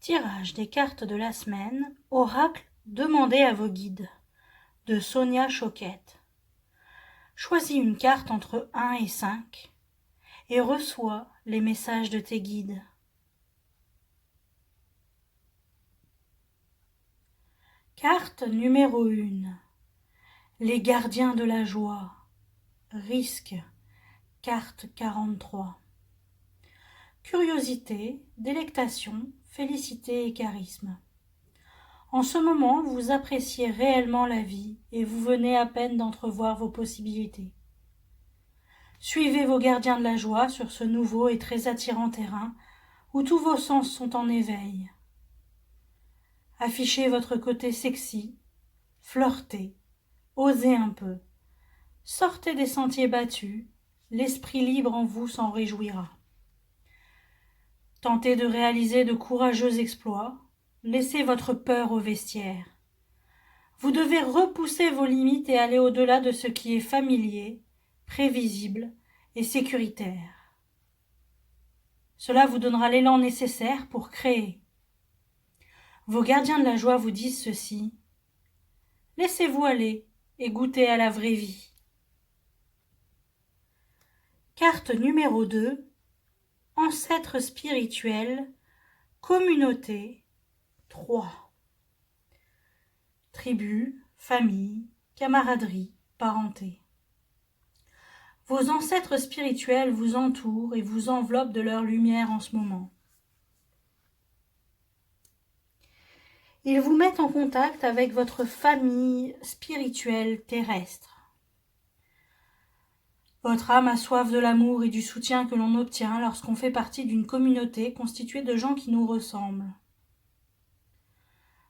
Tirage des cartes de la semaine, oracle demandé à vos guides, de Sonia Choquette. Choisis une carte entre 1 et 5 et reçois les messages de tes guides. Carte numéro 1. Les gardiens de la joie. Risque. Carte 43. Curiosité, délectation, félicité et charisme. En ce moment, vous appréciez réellement la vie et vous venez à peine d'entrevoir vos possibilités. Suivez vos gardiens de la joie sur ce nouveau et très attirant terrain où tous vos sens sont en éveil. Affichez votre côté sexy, flirtez, osez un peu. Sortez des sentiers battus, l'esprit libre en vous s'en réjouira. Tentez de réaliser de courageux exploits, laissez votre peur au vestiaire. Vous devez repousser vos limites et aller au-delà de ce qui est familier, prévisible et sécuritaire. Cela vous donnera l'élan nécessaire pour créer. Vos gardiens de la joie vous disent ceci. Laissez-vous aller et goûtez à la vraie vie. Carte numéro 2. Ancêtre spirituel, communauté 3. Tribu, famille, camaraderie, parenté. Vos ancêtres spirituels vous entourent et vous enveloppent de leur lumière en ce moment. Ils vous mettent en contact avec votre famille spirituelle terrestre. Votre âme a soif de l'amour et du soutien que l'on obtient lorsqu'on fait partie d'une communauté constituée de gens qui nous ressemblent.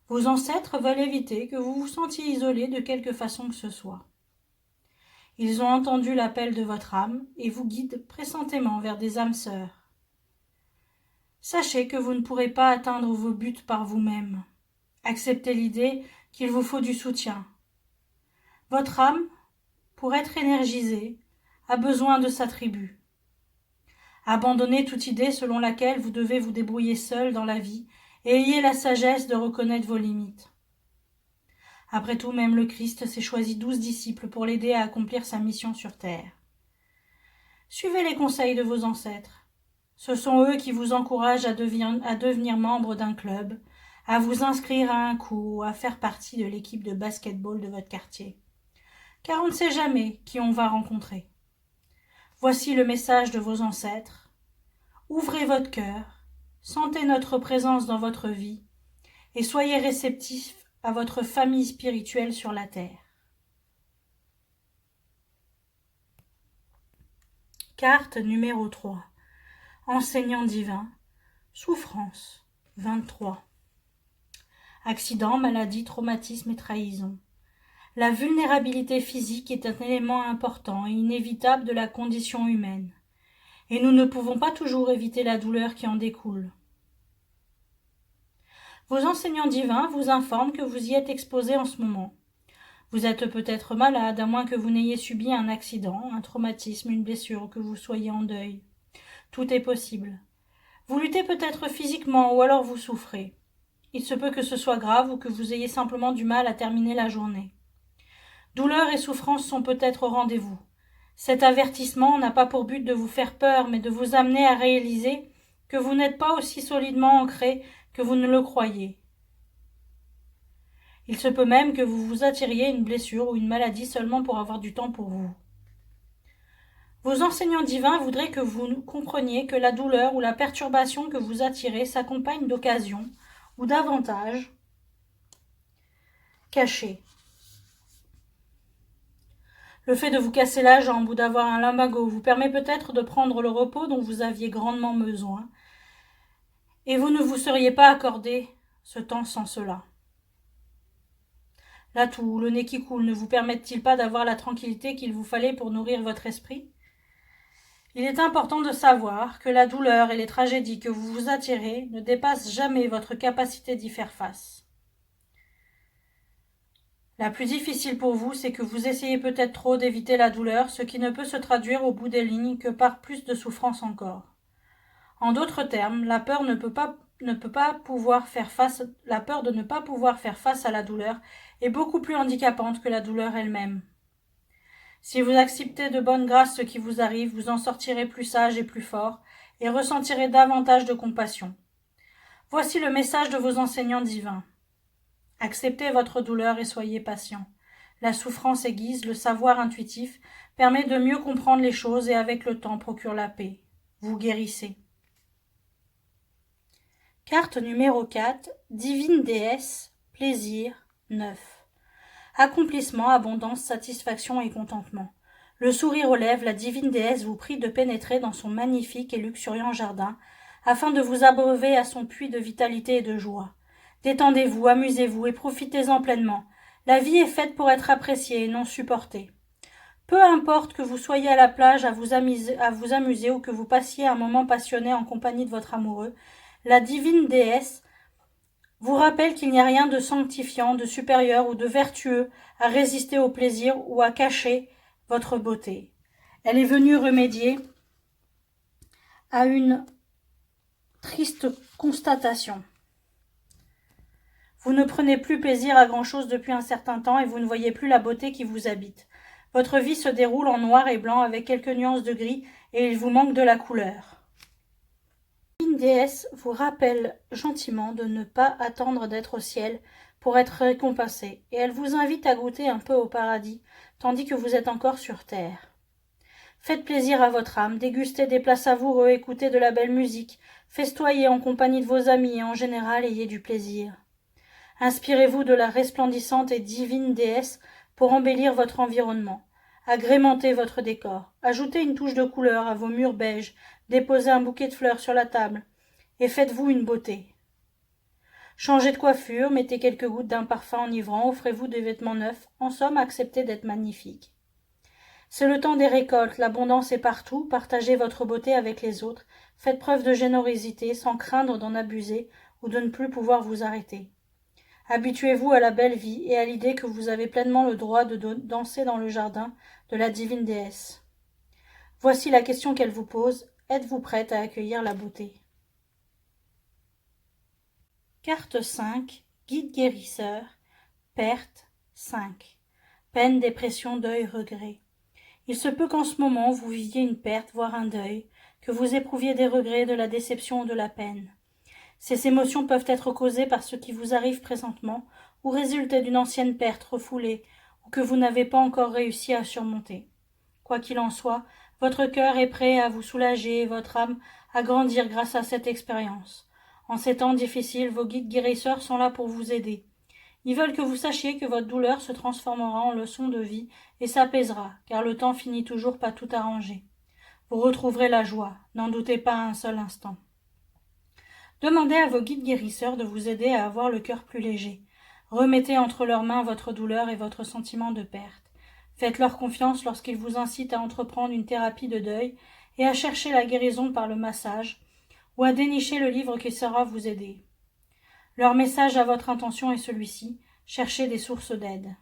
Vos ancêtres veulent éviter que vous vous sentiez isolé de quelque façon que ce soit. Ils ont entendu l'appel de votre âme et vous guident pressentément vers des âmes sœurs. Sachez que vous ne pourrez pas atteindre vos buts par vous-même. Acceptez l'idée qu'il vous faut du soutien. Votre âme, pour être énergisée, a besoin de sa tribu. Abandonnez toute idée selon laquelle vous devez vous débrouiller seul dans la vie et ayez la sagesse de reconnaître vos limites. Après tout, même le Christ s'est choisi 12 disciples pour l'aider à accomplir sa mission sur terre. Suivez les conseils de vos ancêtres. Ce sont eux qui vous encouragent à devenir membre d'un club, à vous inscrire à un cours, à faire partie de l'équipe de basket-ball de votre quartier. Car on ne sait jamais qui on va rencontrer. Voici le message de vos ancêtres. Ouvrez votre cœur, sentez notre présence dans votre vie et soyez réceptifs à votre famille spirituelle sur la terre. Carte numéro 3. Enseignant divin. Souffrance 23. Accident, maladie, traumatisme et trahison. La vulnérabilité physique est un élément important et inévitable de la condition humaine, et nous ne pouvons pas toujours éviter la douleur qui en découle. Vos enseignants divins vous informent que vous y êtes exposé en ce moment. Vous êtes peut-être malade, à moins que vous n'ayez subi un accident, un traumatisme, une blessure ou que vous soyez en deuil. Tout est possible. Vous luttez peut-être physiquement ou alors vous souffrez. Il se peut que ce soit grave ou que vous ayez simplement du mal à terminer la journée. Douleur et souffrance sont peut-être au rendez-vous. Cet avertissement n'a pas pour but de vous faire peur, mais de vous amener à réaliser que vous n'êtes pas aussi solidement ancré que vous ne le croyez. Il se peut même que vous vous attiriez une blessure ou une maladie seulement pour avoir du temps pour vous. Vos enseignants divins voudraient que vous compreniez que la douleur ou la perturbation que vous attirez s'accompagne d'occasions ou d'avantages cachés. Le fait de vous casser la jambe ou d'avoir un lumbago vous permet peut-être de prendre le repos dont vous aviez grandement besoin, et vous ne vous seriez pas accordé ce temps sans cela. La toux ou le nez qui coule ne vous permettent-ils pas d'avoir la tranquillité qu'il vous fallait pour nourrir votre esprit ? Il est important de savoir que la douleur et les tragédies que vous vous attirez ne dépassent jamais votre capacité d'y faire face. La plus difficile pour vous, c'est que vous essayez peut-être trop d'éviter la douleur, ce qui ne peut se traduire au bout des lignes que par plus de souffrance encore. En d'autres termes, la peur ne la peur de ne pas pouvoir faire face à la douleur est beaucoup plus handicapante que la douleur elle-même. Si vous acceptez de bonne grâce ce qui vous arrive, vous en sortirez plus sage et plus fort, et ressentirez davantage de compassion. Voici le message de vos enseignants divins. Acceptez votre douleur et soyez patient. La souffrance aiguise, le savoir intuitif, permet de mieux comprendre les choses et avec le temps procure la paix. Vous guérissez. Carte numéro 4, Divine Déesse, plaisir, 9. Accomplissement, abondance, satisfaction et contentement. Le sourire aux lèvres, la divine déesse vous prie de pénétrer dans son magnifique et luxuriant jardin, afin de vous abreuver à son puits de vitalité et de joie. Détendez-vous, amusez-vous et profitez-en pleinement. La vie est faite pour être appréciée et non supportée. Peu importe que vous soyez à la plage à vous amuser ou que vous passiez un moment passionné en compagnie de votre amoureux, la divine déesse vous rappelle qu'il n'y a rien de sanctifiant, de supérieur ou de vertueux à résister au plaisir ou à cacher votre beauté. Elle est venue remédier à une triste constatation. Vous ne prenez plus plaisir à grand-chose depuis un certain temps et vous ne voyez plus la beauté qui vous habite. Votre vie se déroule en noir et blanc avec quelques nuances de gris et il vous manque de la couleur. Une déesse vous rappelle gentiment de ne pas attendre d'être au ciel pour être récompensé, et elle vous invite à goûter un peu au paradis, tandis que vous êtes encore sur terre. Faites plaisir à votre âme, dégustez des plats savoureux, écoutez de la belle musique, festoyez en compagnie de vos amis et en général ayez du plaisir. Inspirez-vous de la resplendissante et divine déesse pour embellir votre environnement. Agrémentez votre décor, ajoutez une touche de couleur à vos murs beiges, déposez un bouquet de fleurs sur la table, et faites-vous une beauté. Changez de coiffure, mettez quelques gouttes d'un parfum enivrant, offrez-vous des vêtements neufs, en somme, acceptez d'être magnifique. C'est le temps des récoltes, l'abondance est partout, partagez votre beauté avec les autres, faites preuve de générosité sans craindre d'en abuser ou de ne plus pouvoir vous arrêter. Habituez-vous à la belle vie et à l'idée que vous avez pleinement le droit de danser dans le jardin de la divine déesse. Voici la question qu'elle vous pose. Êtes-vous prête à accueillir la beauté? Carte 5, Guide guérisseur, perte 5. Peine, dépression, deuil, regret. Il se peut qu'en ce moment vous viviez une perte, voire un deuil, que vous éprouviez des regrets, de la déception ou de la peine. Ces émotions peuvent être causées par ce qui vous arrive présentement ou résulter d'une ancienne perte refoulée ou que vous n'avez pas encore réussi à surmonter. Quoi qu'il en soit, votre cœur est prêt à vous soulager et votre âme à grandir grâce à cette expérience. En ces temps difficiles, vos guides guérisseurs sont là pour vous aider. Ils veulent que vous sachiez que votre douleur se transformera en leçon de vie et s'apaisera, car le temps finit toujours par tout arranger. Vous retrouverez la joie, n'en doutez pas un seul instant. Demandez à vos guides guérisseurs de vous aider à avoir le cœur plus léger. Remettez entre leurs mains votre douleur et votre sentiment de perte. Faites-leur confiance lorsqu'ils vous incitent à entreprendre une thérapie de deuil et à chercher la guérison par le massage ou à dénicher le livre qui saura vous aider. Leur message à votre intention est celui-ci, cherchez des sources d'aide.